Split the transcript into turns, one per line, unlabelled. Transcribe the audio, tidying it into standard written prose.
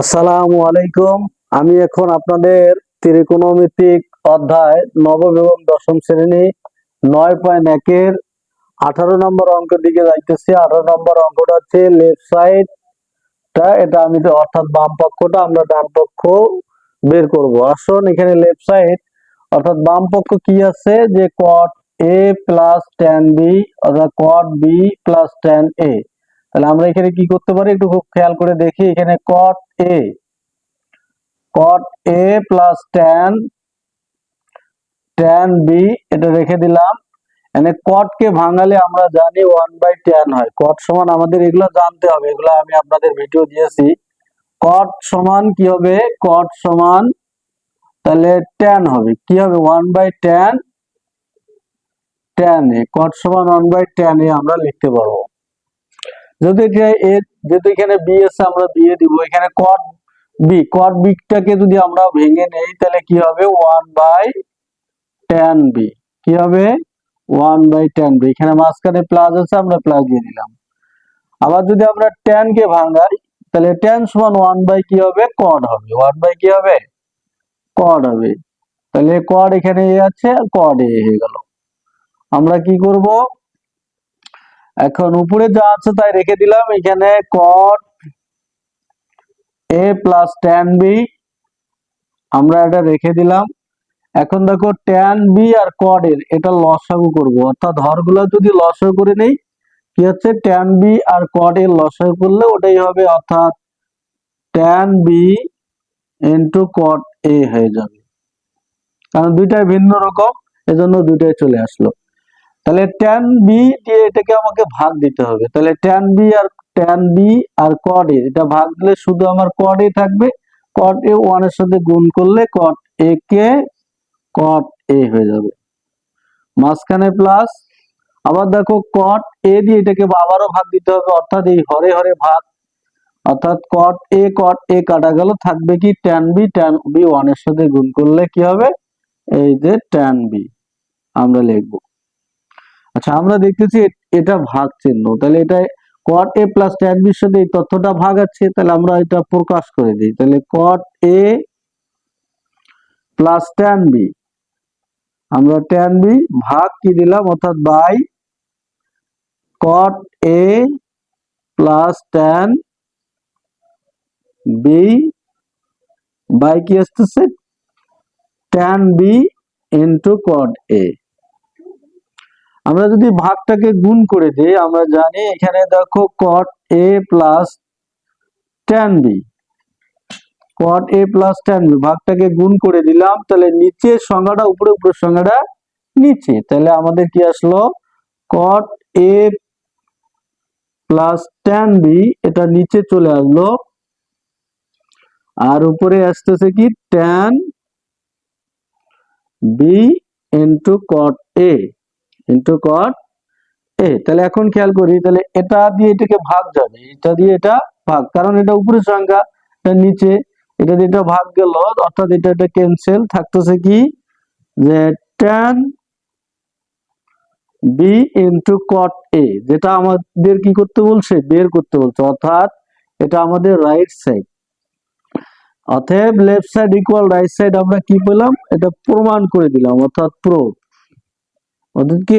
আসসালামু আলাইকুম। আমি এখন আপনাদের ত্রিকোণমিতিক অধ্যায় নবম এবং দশম শ্রেণী 9.1-এর 18 নম্বর অঙ্কের দিকে যাইতেছি। 18 নম্বর অঙ্কটা হচ্ছে লেফট সাইডটা, এটা আমি অর্থাৎ বাম পক্ষটা আমরা ডান পক্ষ বের করব। আসুন এখানে লেফট সাইড অর্থাৎ বাম পক্ষ কি আছে, যে cot a plus tan b অর্থাৎ cot b plus tan a। তাহলে আমরা এখানে কি করতে পারি একটু খুব খেয়াল করে দেখি। এখানে cot a plus tan b এটা রেখে দিলাম। এখানে cot কে ভাঙালে আমরা জানি 1/tan হয়। cot সমান আমাদের এগুলো জানতে হবে, এগুলো আমি আপনাদের ভিডিও দিয়েছি। cot সমান কি হবে, cot সমান তাহলে tan হবে, কি হবে 1/tan a। cot সমান 1/tan a আমরা লিখতে পারবো। যদি যেহেতু এখানে b আছে আমরা দিয়ে দিব। এখানে cot b টাকে যদি আমরা ভেঙে নেই তাহলে কি হবে 1/tan b, কি হবে 1/tan b। এখানে মাঝখানে প্লাস আছে আমরা প্লাস দিয়ে দিলাম। আবার যদি আমরা tan কে ভাঙাই তাহলে tan সমান 1 কি হবে cot হবে, 1 কি হবে cot হবে। তাহলে cot এখানে a আছে আর cot a হয়ে গেল। আমরা কি করব, এখন উপরে যা আছে তাই রেখে দিলাম। এখানে cot a plus tan b আমরা এটা রেখে দিলাম। এখন দেখো tan b আর cot এর এটা লসাগু করব, অর্থাৎ হরগুলো যদি লসাগু করে নেই কি হচ্ছে tan b আর cot এর লসাগু করলে ওটাই হবে, অর্থাৎ tan b into cot a হয়ে যাবে। কারণ দুইটাই ভিন্ন রকম এজন্য দুইটাই চলে আসলো। তাহলে tan b দিয়ে এটাকে আমাকে ভাগ দিতে হবে। তাহলে tan b R cot a এটা ভাগ দিলে শুধু আমার cot a থাকবে। cot a 1 এর সাথে গুণ করলে cot a K cot a হয়ে যাবে, মাঝখানে প্লাস। আবার দেখো cot a দিয়ে এটাকে আবারও ভাগ দিতে হবে, অর্থাৎ এই হরে হরে ভাগ, অর্থাৎ cot a কাটা গেল, থাকবে কি tan b 1 এর সাথে গুণ করলে কি হবে এই যে tan b আমরা লিখবো। আচ্ছা আমরা দেখতেছি এটা ভাগ চিহ্ন, তাহলে এটা cot a plus tan b এর সাথে এই তথ্যটা ভাগ আছে, তাহলে আমরা এটা প্রকাশ করে দিই। তাহলে cot a plus tan b, আমরা tan b ভাগ কি দিলাম অর্থাৎ by cot a plus tan b by কি আসতেছে tan b into cot a। আমরা যদি ভাগটাকে গুণ করে দিই আমরা জানি এখানে দেখো cot a plus tan b, cot a plus tan b ভাগটাকে গুণ করে দিলাম। তাহলে নিচের সংখ্যাটা উপরে, উপরের সংখ্যাটা নিচে, তাহলে আমাদের কি আসলো cot a plus tan b এটা নিচে চলে আসলো, আর উপরে আসতেছে কি tan b into cot a into cot a। তাহলে এখন খেয়াল করি, তাহলে এটা দিয়ে এটাকে ভাগ যাবে, এটা দিয়ে এটা ভাগ, কারণ এটা উপরের সংখ্যা এটা নিচে, এটা দিয়ে এটা ভাগ গেল, অর্থাৎ এটা ক্যান্সেল, থাকতেছে কি যে tan b into cot a, যেটা আমাদের কি করতে বলছে বের করতে বলছে, অর্থাৎ এটা আমাদের রাইট সাইড। অতএব left side equal right side আমরা কি পেলাম, এটা প্রমাণ করে দিলাম, অর্থাৎ প্রুফ। অর্থাৎ কি